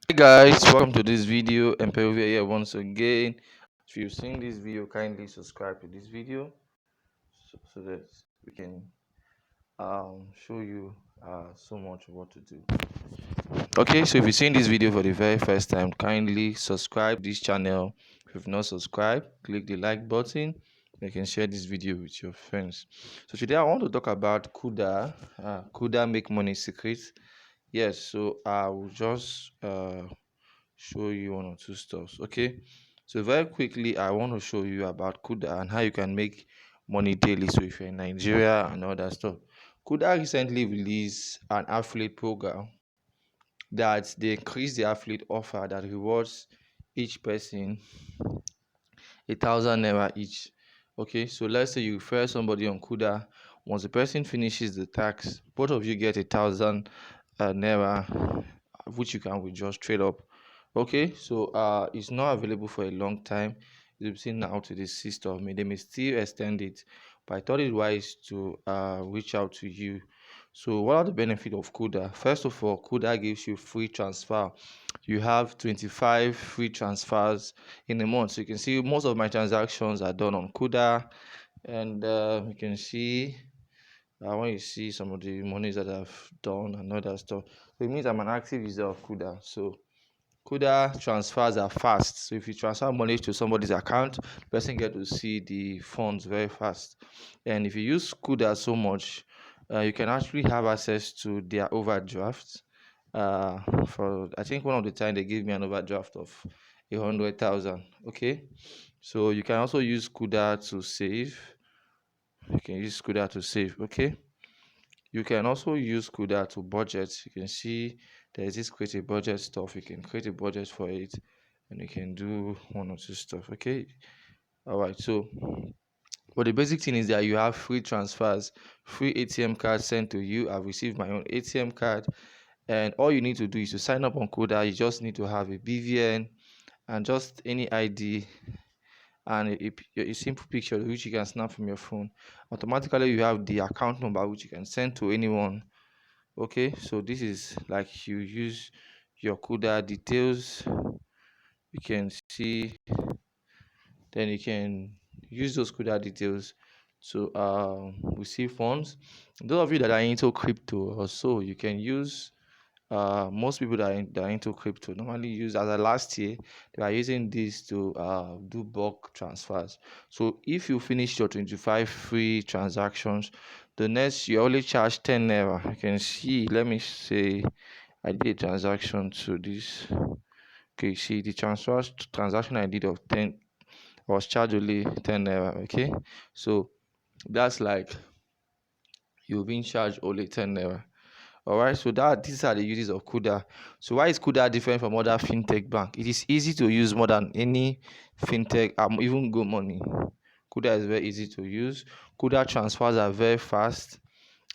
Hey guys, welcome to this video. Emperivier here once again. If you've seen this video, kindly subscribe to this video so that we can show you so much what to do. Okay, so if you've seen this video for the very first time, kindly subscribe this channel. If you've not subscribed, click the like button. You can share this video with your friends. So today I want to talk about Kuda make money secrets. Yes, so I will just show you one or two stuffs. Okay, so very quickly I want to show you about Kuda and how you can make money daily. So if you're in Nigeria and all that stuff, Kuda recently released an affiliate program that they increase the affiliate offer that rewards each person 1,000 naira each. Okay, so let's say you refer somebody on Kuda. Once the person finishes the tax, both of you get 1,000 naira, which you can withdraw straight up. Okay, so it's not available for a long time. It's been now to the system. They may still extend it, but I thought it wise to reach out to you. So what are the benefits of Kuda? First of all, Kuda gives you free transfer. You have 25 free transfers in a month. So you can see most of my transactions are done on Kuda, and you can see when you see some of the monies that I've done and all that stuff. So it means I'm an active user of Kuda. So Kuda transfers are fast. So if you transfer money to somebody's account, the person get to see the funds very fast. And if you use Kuda so much, you can actually have access to their overdraft. For I think one of the time they gave me an overdraft of 100,000. Okay, so you can also use Kuda to save. You can use Kuda to save. Okay, you can also use Kuda to budget. You can see there's this create a budget stuff. You can create a budget for it and you can do one or two stuff. Okay. All right. So, but the basic thing is that you have free transfers, free ATM cards sent to you. I've received my own ATM card, and all you need to do is to sign up on Kuda. You just need to have a BVN and just any ID and a simple picture which you can snap from your phone. Automatically, you have the account number which you can send to anyone. Okay, so this is like you use your Kuda details. You can see, then you can use those Kuda details to receive funds. Those of you that are into crypto or so, you can use most people that are into crypto normally use, as a last year they are using this to do bulk transfers. So if you finish your 25 free transactions, the next you only charge 10 naira. You can see, let me say I did a transaction to this. Okay, see the transaction I did of 10, I was charged only 10 naira. Okay, so that's like you're being charged only 10 naira. All right, so that these are the uses of Kuda. So why is Kuda different from other fintech bank? It is easy to use more than any fintech, even Go Money. Kuda is very easy to use. Kuda transfers are very fast,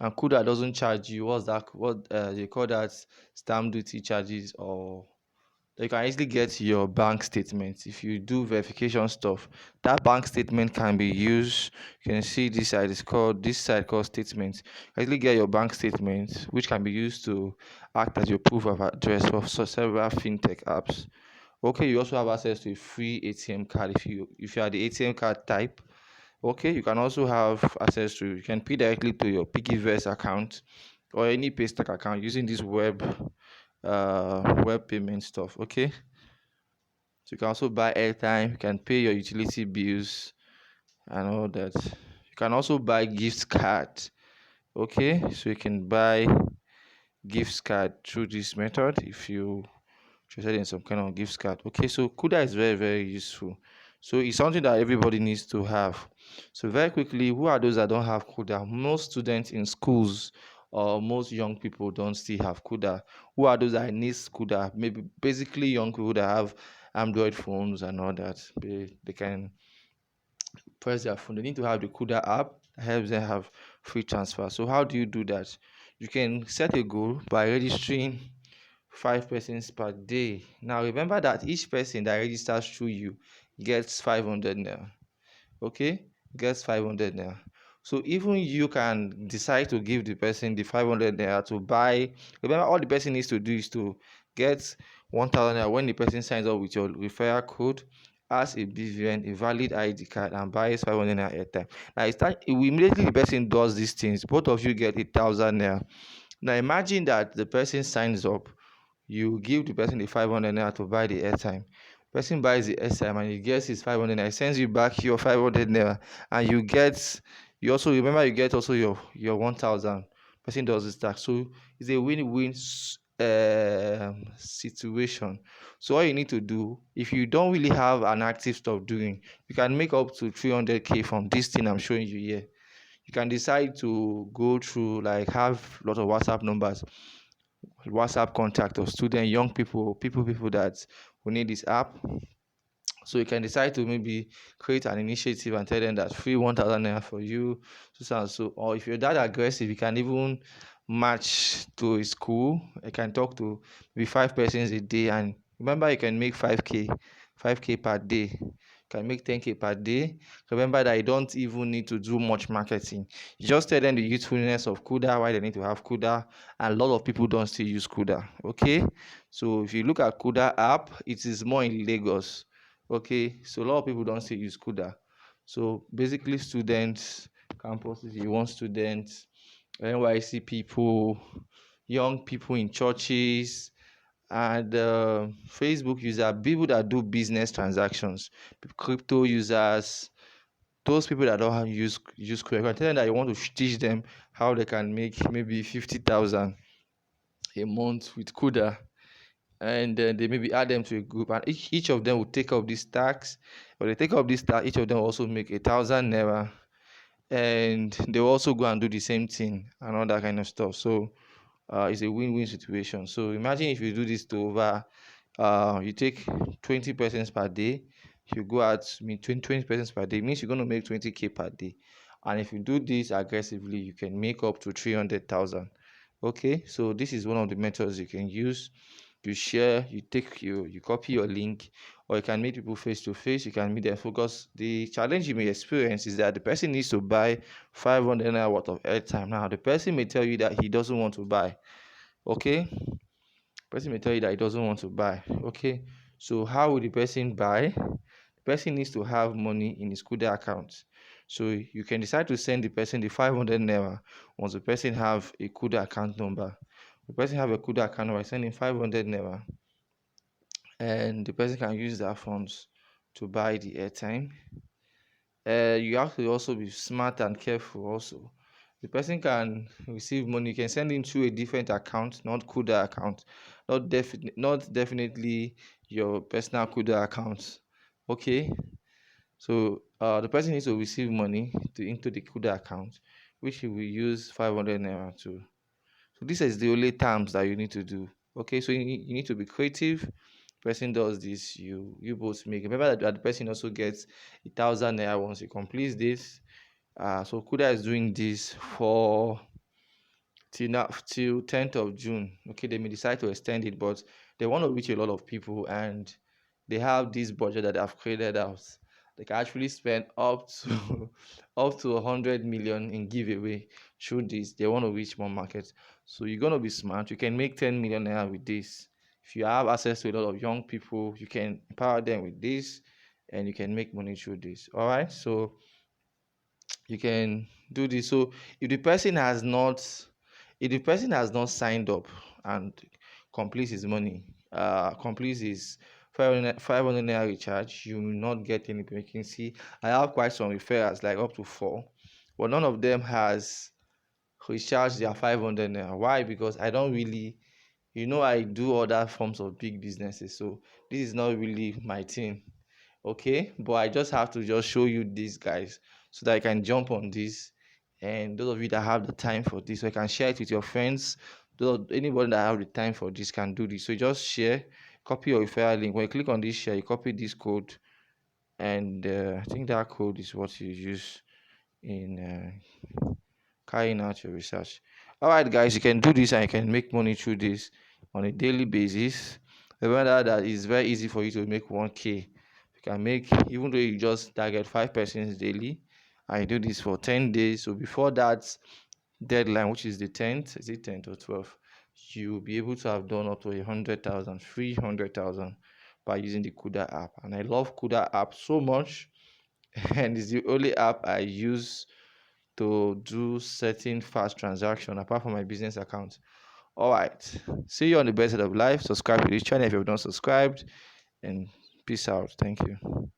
and Kuda doesn't charge you. What's that? What they call that? Stamp duty charges, or you can easily get your bank statement. If you do verification stuff, that bank statement can be used. You can see this side called statements. You can easily get your bank statement, which can be used to act as your proof of address for several fintech apps. Okay, you also have access to a free ATM card if you are the ATM card type. Okay, you can also have access to, you can pay directly to your piggyverse account or any paystack account using this web payment stuff. Okay, so you can also buy airtime, you can pay your utility bills and all that. You can also buy gift card. Okay, so you can buy gift card through this method if you interested in some kind of gift card. Okay, so Kuda is very, very useful. So it's something that everybody needs to have. So very quickly, who are those that don't have Kuda? Most students in schools or most young people don't still have Kuda. Who are those that need Kuda? Maybe basically young people that have Android phones and all that. They can press their phone. They need to have the Kuda app that helps them have free transfer. So how do you do that? You can set a goal by registering 5 persons per day. Now remember that each person that registers through you gets 500 naira. Okay, gets 500 naira. So even you can decide to give the person the 500 naira to buy. Remember, all the person needs to do is to get 1,000 naira when the person signs up with your referral code, has a BVN, a valid ID card, and buys 500 naira airtime. Now, immediately the person does these things, both of you get 1,000 naira. Now, imagine that the person signs up, you give the person the 500 naira to buy the airtime. Person buys the airtime and he gets his 500 naira. He sends you back your 500 naira, and you also remember you get also your 1,000. Person does this tax, so it's a win-win situation. So all you need to do, if you don't really have an active stuff doing, you can make up to 300k from this thing I'm showing you here. You can decide to go through, like, have a lot of WhatsApp numbers, WhatsApp contact of students, young people that will need this app. So you can decide to maybe create an initiative and tell them that free 1,000 naira for you, so. Or if you're that aggressive, you can even match to a school. You can talk to maybe 5 persons a day, and remember you can make 5k per day. You can make 10k per day. Remember that you don't even need to do much marketing. You just tell them the usefulness of Kuda, why they need to have Kuda, and a lot of people don't still use Kuda. Okay, so if you look at Kuda app, it is more in Lagos. Okay, so a lot of people don't still use Kuda. So basically, students, campuses, you want students, NYC people, young people in churches, and Facebook users, people that do business transactions, crypto users, those people that don't use Kuda. You can tell them that you want to teach them how they can make maybe 50,000 a month with Kuda, and then they maybe add them to a group, and each of them will take up this tax. But they take up this tax, each of them will also make 1,000 naira, and they will also go and do the same thing and all that kind of stuff. So it's a win-win situation. So imagine if you do this to over, you take 20 persons per day, you go out, 20 persons per day, means you're going to make 20k per day. And if you do this aggressively, you can make up to 300,000. Okay, so this is one of the methods you can use. You share, you copy your link, or you can meet people face to face. You can meet them, focus. The challenge you may experience is that the person needs to buy 500 naira worth of airtime. Now the person may tell you that he doesn't want to buy. Okay, the person may tell you that he doesn't want to buy. Okay, so how will the person buy? The person needs to have money in his Kuda account. So you can decide to send the person the 500 naira once the person have a Kuda account number. The person have a Kuda account number, sending 500 naira, and the person can use their funds to buy the airtime. You have to also be smart and careful also. The person can receive money, you can send it to a different account, not Kuda account, not definitely your personal Kuda account. Okay, so the person needs to receive money into the Kuda account, which he will use 500 naira to. So this is the only terms that you need to do. Okay, so you need to be creative. Person does this, you both make. Remember that the person also gets 1,000 naira once he completes this. So Kuda is doing this for till 10th of June. Okay, they may decide to extend it, but they want to reach a lot of people, and they have this budget that I've created out. They can actually spend up to up to 100 million in giveaway through this. They want to reach more markets. So you're gonna be smart. You can make 10 million naira with this. If you have access to a lot of young people, you can empower them with this, and you can make money through this. All right. So you can do this. So if the person has not signed up and completes his money, completes his 500 naira recharge, you will not get any payment. You can see I have quite some referrals, like up to 4, but none of them has recharged their 500 naira. Why? Because I don't really, I do other forms of big businesses, so this is not really my thing. Okay, but I just have to just show you these guys so that I can jump on this, and those of you that have the time for this, so I can share it with your friends. Anybody that have the time for this can do this. So you just share, copy your referral link. When you click on this share, you copy this code, and I think that code is what you use in carrying out your research. All right, guys, you can do this and you can make money through this on a daily basis. Remember that it's very easy for you to make 1k. You can make, even though you just target 5 persons daily, I do this for 10 days. So before that deadline, which is the 10th, is it 10th or 12th? you'll be able to have done up to 100,000, 300,000 by using the Kuda app. And I love Kuda app so much, and it's the only app I use to do certain fast transaction apart from my business account. All right, see you on the best side of life. Subscribe to this channel if you've not subscribed, and peace out. Thank you.